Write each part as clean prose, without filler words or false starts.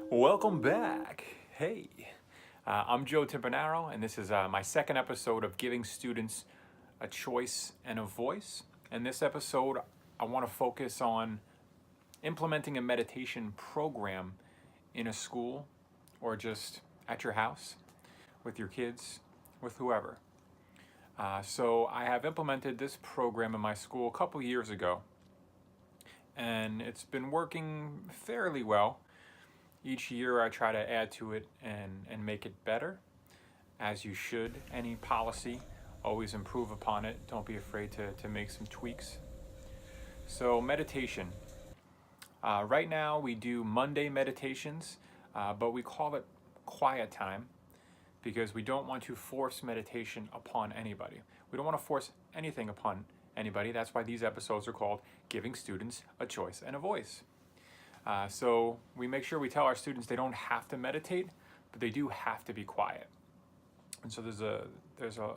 Welcome back. Hey, I'm Joe Timpanaro, and this is my second episode of giving students a choice and a voice. In this episode, I want to focus on implementing a meditation program in a school or just at your house with your kids, with whoever. So I have implemented this program in my school a couple years ago, and it's been working fairly well. Each year I try to add to it and make it better, as you should. Any policy, always improve upon it. Don't be afraid to make some tweaks. So meditation. Right now we do Monday meditations, but we call it quiet time because we don't want to force meditation upon anybody. We don't want to force anything upon anybody. That's why these episodes are called Giving Students a Choice and a Voice. So we make sure we tell our students they don't have to meditate, but they do have to be quiet. And so there's a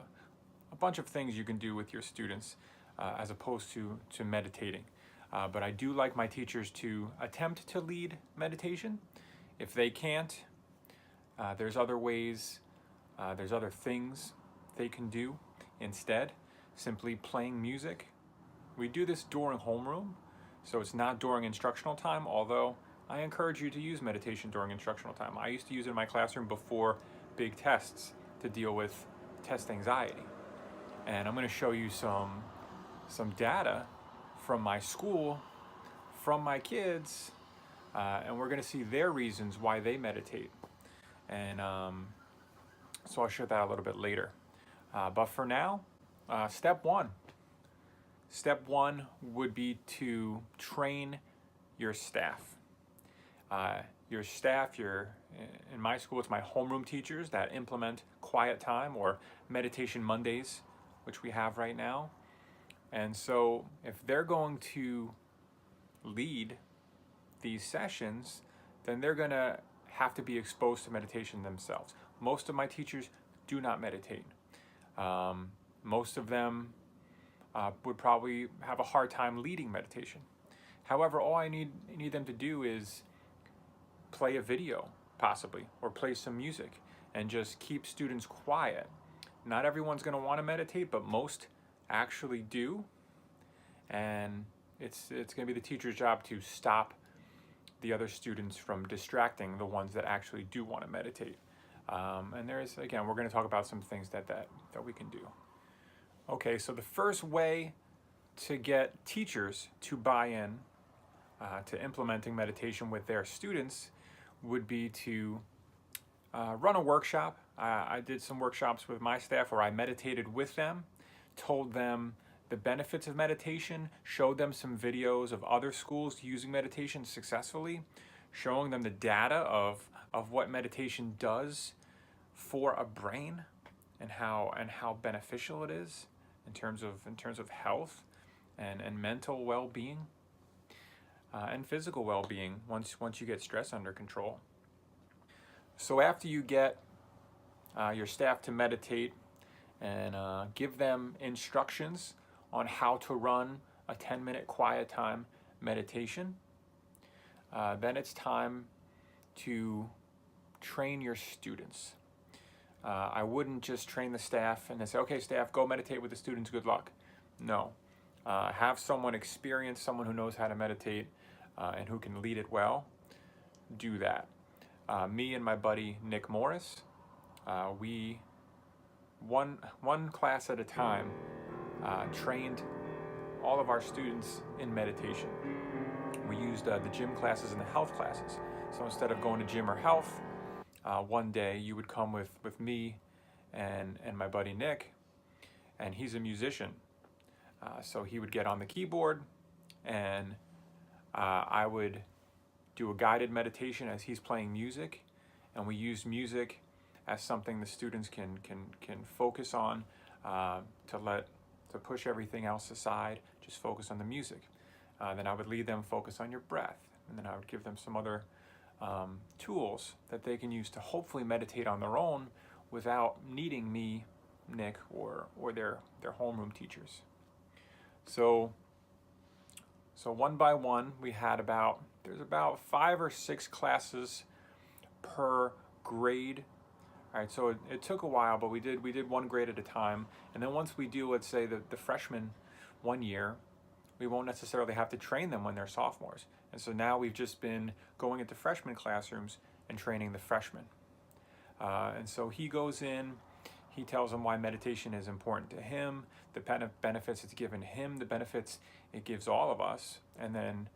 bunch of things you can do with your students as opposed to meditating. But I do like my teachers to attempt to lead meditation. If they can't, there's other ways, there's other things they can do instead. Simply playing music. We do this during homeroom. So it's not during instructional time, although I encourage you to use meditation during instructional time. I used to use it in my classroom before big tests to deal with test anxiety. And I'm going to show you some data from my school, from my kids, and we're going to see their reasons why they meditate. And so I'll share that a little bit later. But for now, step one. Step one would be to train your staff. Your staff, in my school, it's my homeroom teachers that implement quiet time or meditation Mondays, which we have right now. And so if they're going to lead these sessions, then they're going to have to be exposed to meditation themselves. Most of my teachers do not meditate. Most of them would probably have a hard time leading meditation. However, all I need them to do is play a video, possibly, or play some music, and just keep students quiet. Not everyone's going to want to meditate, but most actually do. And it's going to be the teacher's job to stop the other students from distracting the ones that actually do want to meditate. And again, we're going to talk about some things that we can do. Okay, so the first way to get teachers to buy in to implementing meditation with their students would be to run a workshop. I did some workshops with my staff where I meditated with them, told them the benefits of meditation, showed them some videos of other schools using meditation successfully, showing them the data of what meditation does for a brain and how beneficial it is in terms of health and mental well-being and physical well-being once you get stress under control. So after you get your staff to meditate and give them instructions on how to run a 10-minute quiet time meditation, then it's time to train your students. I wouldn't just train the staff and then say, okay, staff, go meditate with the students, good luck. No. Have someone experienced, someone who knows how to meditate and who can lead it well, do that. Me and my buddy Nick Morris, we, one class at a time, trained all of our students in meditation. We used the gym classes and the health classes. So instead of going to gym or health, one day you would come with me and my buddy Nick, and he's a musician. So he would get on the keyboard and I would do a guided meditation as he's playing music, and we used music as something the students can focus on, to push everything else aside, just focus on the music. Then I would lead them focus on your breath, and then I would give them some other tools that they can use to hopefully meditate on their own without needing me, Nick, or their homeroom teachers. So one by one, we had there's about 5 or 6 classes per grade. All right, so it took a while, but we did one grade at a time. And then once we do, let's say, the freshmen 1 year, we won't necessarily have to train them when they're sophomores. And so now we've just been going into freshman classrooms and training the freshmen. And so he goes in, he tells them why meditation is important to him, the benefits it's given him, the benefits it gives all of us. And then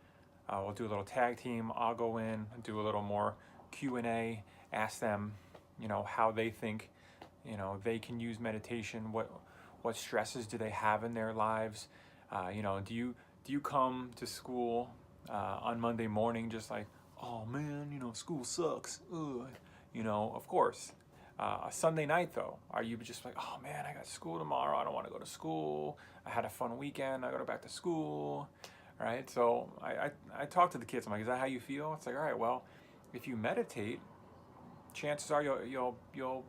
we'll do a little tag team. I'll go in and do a little more Q&A, ask them, how they think, they can use meditation. What stresses do they have in their lives? Do you come to school on Monday morning just like, oh man, school sucks. Ugh. Of course. Sunday night though, are you just like, oh man, I got school tomorrow, I don't want to go to school, I had a fun weekend, I go back to school, right? So I talk to the kids, I'm like, is that how you feel? It's like, all right, well, if you meditate, chances are you'll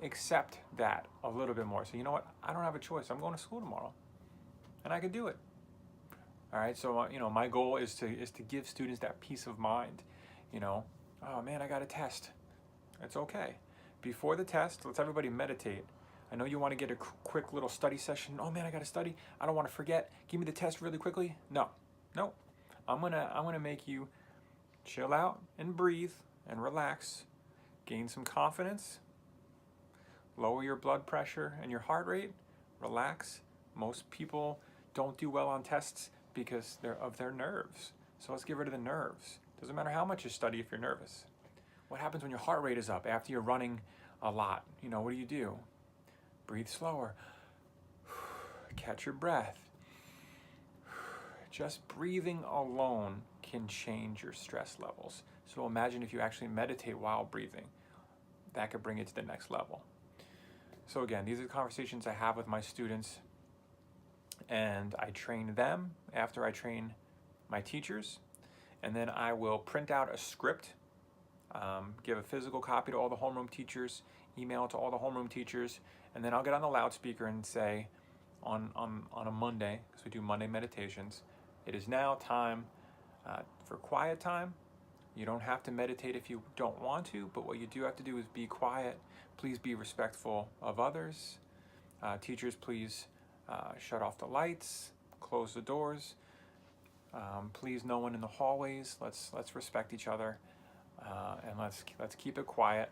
accept that a little bit more. So you know what, I don't have a choice, I'm going to school tomorrow and I can do it. All right, so my goal is to give students that peace of mind. Oh man, I got a test. It's okay. Before the test, let's everybody meditate. I know you want to get a quick little study session. Oh man, I got to study. I don't want to forget. Give me the test really quickly. No. I'm gonna make you chill out and breathe and relax. Gain some confidence. Lower your blood pressure and your heart rate. Relax. Most people don't do well on tests because of their nerves. So let's get rid of the nerves. Doesn't matter how much you study if you're nervous. What happens when your heart rate is up after you're running a lot? What do? Breathe slower. Catch your breath. Just breathing alone can change your stress levels. So imagine if you actually meditate while breathing. That could bring it to the next level. So again, these are the conversations I have with my students, and I train them after I train my teachers, and then I will print out a script, give a physical copy to all the homeroom teachers, email it to all the homeroom teachers, and then I'll get on the loudspeaker and say on a Monday, because we do Monday meditations, it is now time for quiet time. You don't have to meditate if you don't want to, but what you do have to do is be quiet. Please be respectful of others. Teachers, please shut off the lights, close the doors. Please, no one in the hallways. Let's respect each other, and let's keep it quiet.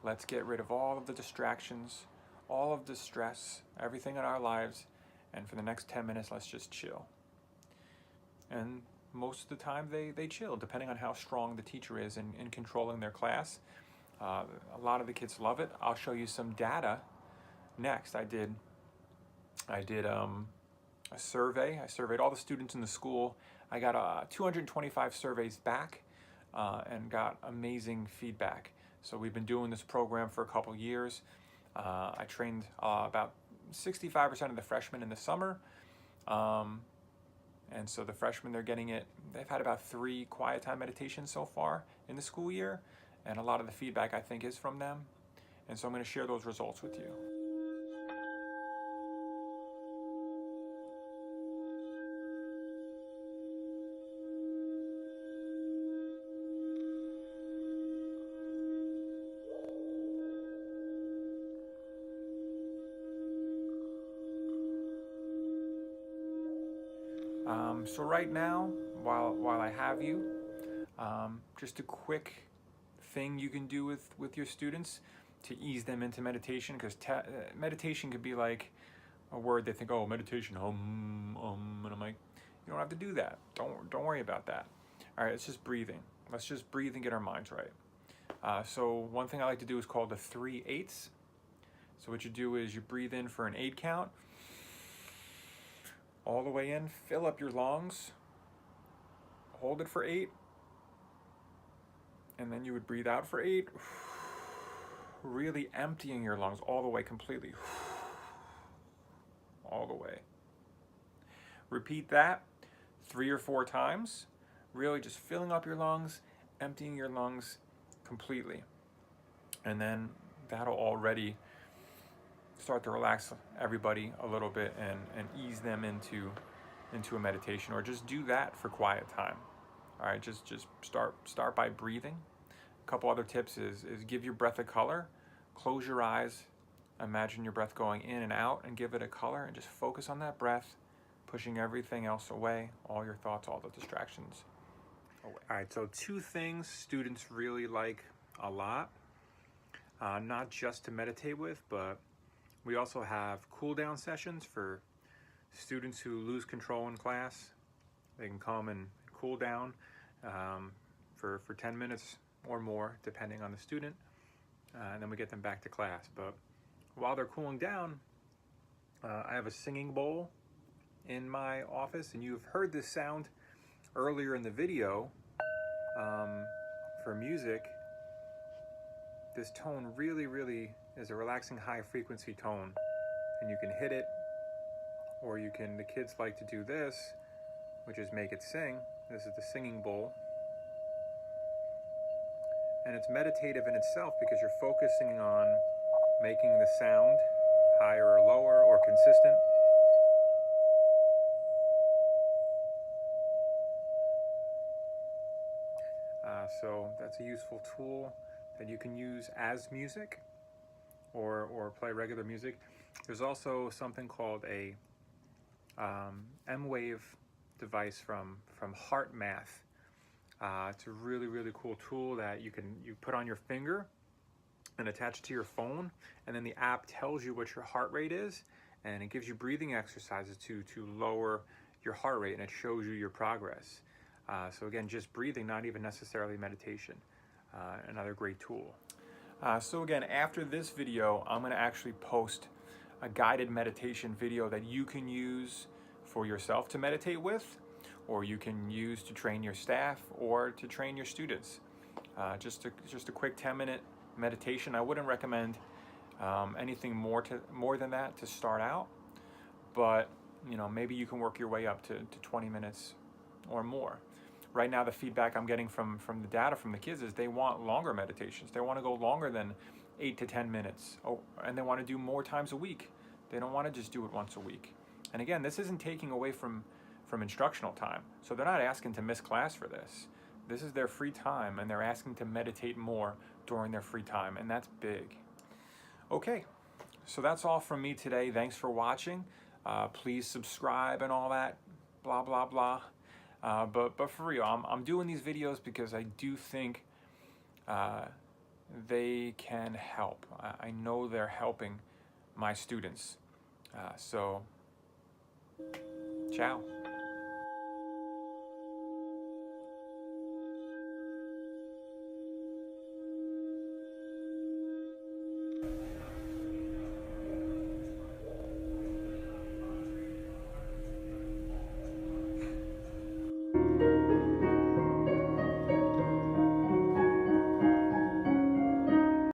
Let's get rid of all of the distractions, all of the stress, everything in our lives, and for the next 10 minutes, let's just chill. And most of the time, they chill, depending on how strong the teacher is in controlling their class. A lot of the kids love it. I'll show you some data next. I did a survey. I surveyed all the students in the school. I got 225 surveys back and got amazing feedback. So we've been doing this program for a couple years. I trained about 65% of the freshmen in the summer. And so the freshmen, they're getting it. They've had about 3 quiet time meditations so far in the school year. And a lot of the feedback, I think, is from them. And so I'm going to share those results with you. So right now, while I have you, just a quick thing you can do with your students to ease them into meditation, because meditation could be like a word they think, oh, meditation, and I'm like, you don't have to do that. Don't worry about that. All right, it's just breathing. Let's just breathe and get our minds right. So one thing I like to do is called the 3/8. So what you do is you breathe in for an 8 count. All the way in, fill up your lungs, hold it for 8, and then you would breathe out for 8, really emptying your lungs all the way completely, all the way. Repeat that 3 or 4 times, really just filling up your lungs, emptying your lungs completely. And then that'll already start to relax everybody a little bit and ease them into a meditation, or just do that for quiet time. All right, just start by breathing. couple other tips is give your breath a color. Close your eyes, imagine your breath going in and out, and give it a color, and just focus on that breath, pushing everything else away, all your thoughts, all the distractions away. All right, so 2 things students really like a lot, not just to meditate with, but we also have cool-down sessions for students who lose control in class. They can come and cool down for 10 minutes or more, depending on the student, and then we get them back to class. But while they're cooling down, I have a singing bowl in my office, and you've heard this sound earlier in the video. For music, this tone really is a relaxing high frequency tone, and you can hit it, or you can, the kids like to do this, which is make it sing. This is the singing bowl. And it's meditative in itself because you're focusing on making the sound higher or lower or consistent. So that's a useful tool that you can use as music or play regular music. There's also something called a M-Wave device from HeartMath. It's a really cool tool that you put on your finger and attach it to your phone, and then the app tells you what your heart rate is, and it gives you breathing exercises to lower your heart rate, and it shows you your progress. So again, just breathing, not even necessarily meditation. Another great tool. So again, after this video, I'm going to actually post a guided meditation video that you can use for yourself to meditate with, or you can use to train your staff or to train your students. Just a quick 10-minute meditation. I wouldn't recommend anything more than that to start out, but maybe you can work your way up to 20 minutes or more. Right now, the feedback I'm getting from the data from the kids is they want longer meditations. They want to go longer than 8 to 10 minutes. Oh, and they want to do more times a week. They don't want to just do it once a week. And again, this isn't taking away from instructional time. So they're not asking to miss class for this. This is their free time, and they're asking to meditate more during their free time, and that's big. Okay, so that's all from me today. Thanks for watching. Please subscribe and all that, blah, blah, blah. But for real, I'm doing these videos because I do think they can help. I know they're helping my students. So, ciao.